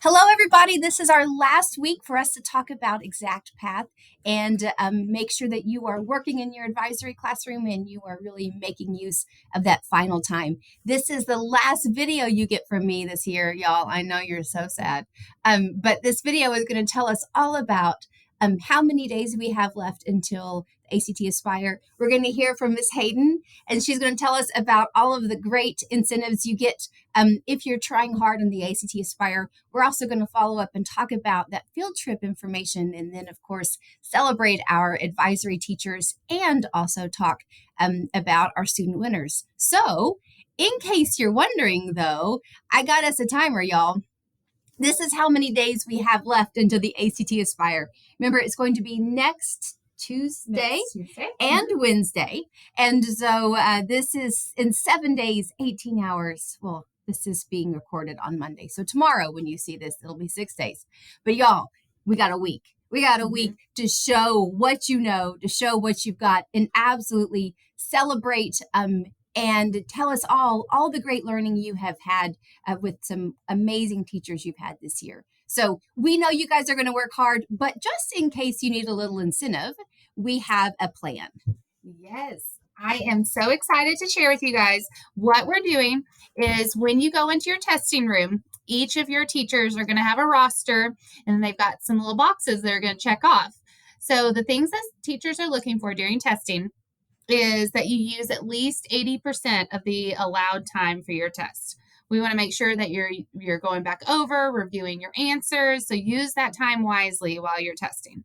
Hello, everybody. This is our last week for us to talk about ExactPath and make sure that you are working in your advisory classroom and you are really making use of that final time. This is the last video you get from me this year, y'all. I know you're so sad. But this video is going to tell us all about how many days we have left until ACT Aspire. We're going to hear from Miss Hayden, and she's going to tell us about all of the great incentives you get if you're trying hard on the ACT Aspire. We're also going to follow up and talk about that field trip information, and then, of course, celebrate our advisory teachers and also talk about our student winners. So, in case you're wondering, though, I got us a timer, y'all. This is how many days we have left until the ACT Aspire. Remember, it's going to be next Tuesday and Wednesday. And so this is in 7 days, 18 hours. Well, this is being recorded on Monday. So tomorrow, when you see this, it'll be 6 days. But y'all, we got a week. We got a week to show what you know, to show what you've got, and absolutely celebrate and tell us all the great learning you have had with some amazing teachers you've had this year. So we know you guys are going to work hard, but just in case you need a little incentive, we have a plan. Yes, I am so excited to share with you guys what we're doing is when you go into your testing room, each of your teachers are going to have a roster and they've got some little boxes they're going to check off. So the things that teachers are looking for during testing is that you use at least 80% of the allowed time for your test. We want to make sure that you're going back over, reviewing your answers, so use that time wisely while you're testing.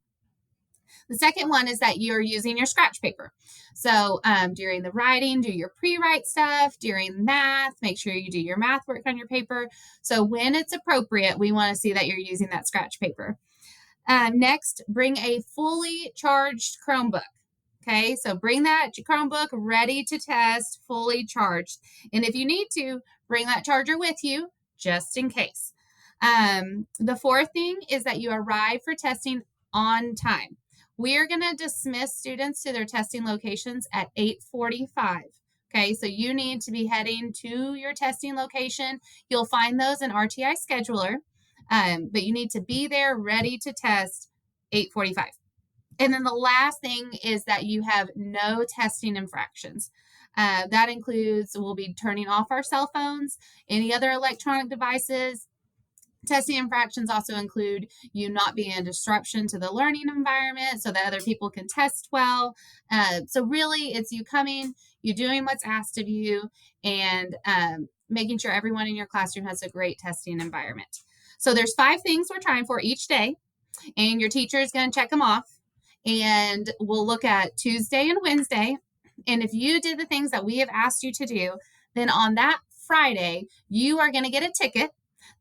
The second one is that you're using your scratch paper. So during the writing, do your pre-write stuff. During math, make sure you do your math work on your paper. So when it's appropriate, we want to see that you're using that scratch paper. Next, bring a fully charged Chromebook. Okay, so bring that Chromebook ready to test, fully charged. And if you need to, bring that charger with you just in case. The fourth thing is that you arrive for testing on time. We are going to dismiss students to their testing locations at 8:45. Okay, so you need to be heading to your testing location. You'll find those in RTI Scheduler, but you need to be there ready to test 8:45. And then the last thing is that you have no testing infractions. That includes we'll be turning off our cell phones, any other electronic devices. Testing infractions also include you not being a disruption to the learning environment so that other people can test well. So really, it's you coming, you doing what's asked of you, and making sure everyone in your classroom has a great testing environment. So there's 5 things we're trying for each day, and your teacher is going to check them off. And we'll look at Tuesday and Wednesday. And if you did the things that we have asked you to do, then on that Friday, you are going to get a ticket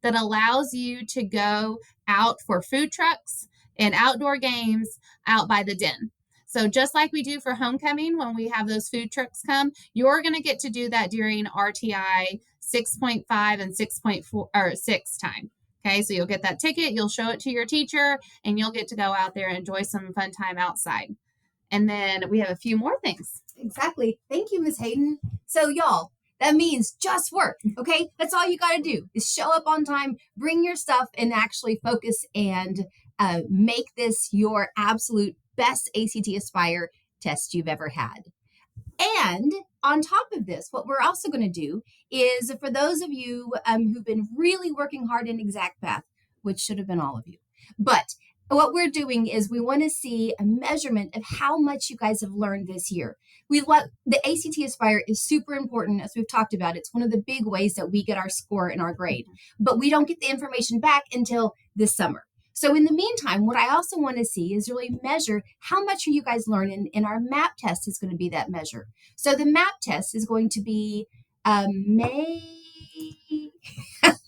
that allows you to go out for food trucks and outdoor games out by the den. So just like we do for homecoming when we have those food trucks come, you're going to get to do that during RTI 6.5 and 6.4 or 6 time. Okay, so you'll get that ticket, you'll show it to your teacher, and you'll get to go out there and enjoy some fun time outside. And then we have a few more things. Exactly. Thank you, Miss Hayden. So, y'all, that means just work, okay? That's all you got to do is show up on time, bring your stuff, and actually focus and make this your absolute best ACT Aspire test you've ever had. And on top of this, what we're also going to do is for those of you who've been really working hard in ExactPath, which should have been all of you, but what we're doing is we want to see a measurement of how much you guys have learned this year. The ACT Aspire is super important, as we've talked about. It's one of the big ways that we get our score and our grade, but we don't get the information back until this summer. So in the meantime, what I also want to see is really measure how much are you guys learning, and our MAP test is going to be that measure. So the MAP test is going to be May.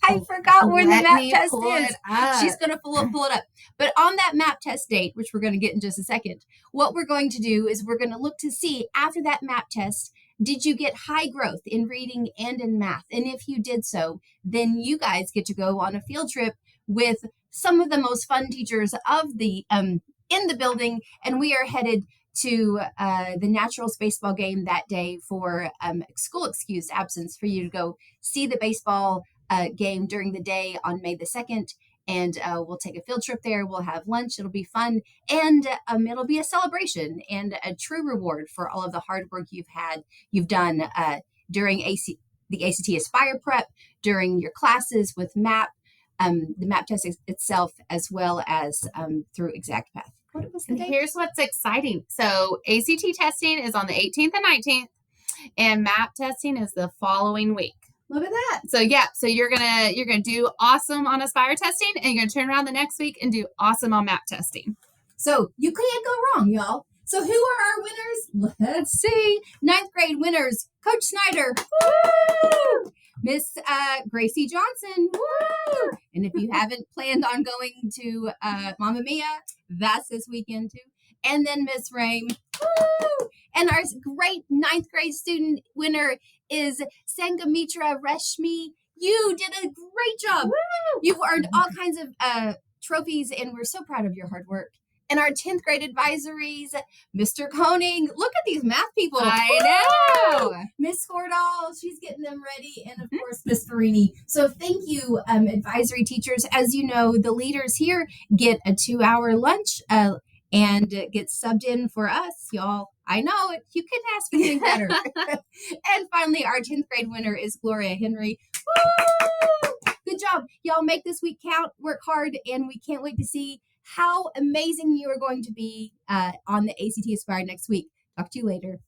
I forgot where the MAP test is. She's going to pull it up. But on that MAP test date, which we're going to get in just a second, what we're going to do is we're going to look to see after that MAP test, did you get high growth in reading and in math? And if you did so, then you guys get to go on a field trip with some of the most fun teachers of the in the building, and we are headed to the Naturals baseball game that day for school excused absence for you to go see the baseball game during the day on May the 2nd. and we'll take a field trip there. We'll have lunch. It'll be fun, and it'll be a celebration and a true reward for all of the hard work you've done during the ACT Aspire Prep, during your classes with MAP, the MAP test itself, as well as through ExactPath. What was the And date? here's what's exciting. So ACT testing is on the 18th and 19th, and MAP testing is the following week. Look at that. So yeah, so you're gonna do awesome on Aspire testing, and you're gonna turn around the next week and do awesome on MAP testing. So you can't go wrong, y'all. So who are our winners? Let's see. 9th grade winners, Coach Snyder. Woo! Miss Gracie Johnson. Woo! And if you haven't planned on going to Mamma Mia, that's this weekend too. And then Miss Rame. Woo! And our great 9th grade student winner is Sangamitra Reshmi. You did a great job. Woo! You've earned all kinds of trophies, and we're so proud of your hard work. And our 10th grade advisories, Mr. Koning. Look at these math people. I know. Miss Gordall, she's getting them ready. And of course, Miss Farini. So thank you, advisory teachers. As you know, the leaders here get a 2-hour lunch and get subbed in for us, y'all. I know it. You couldn't ask for anything better. And finally, our 10th grade winner is Gloria Henry. Woo! Good job. Y'all make this week count, work hard, and we can't wait to see how amazing you are going to be on the ACT Aspire next week. Talk to you later.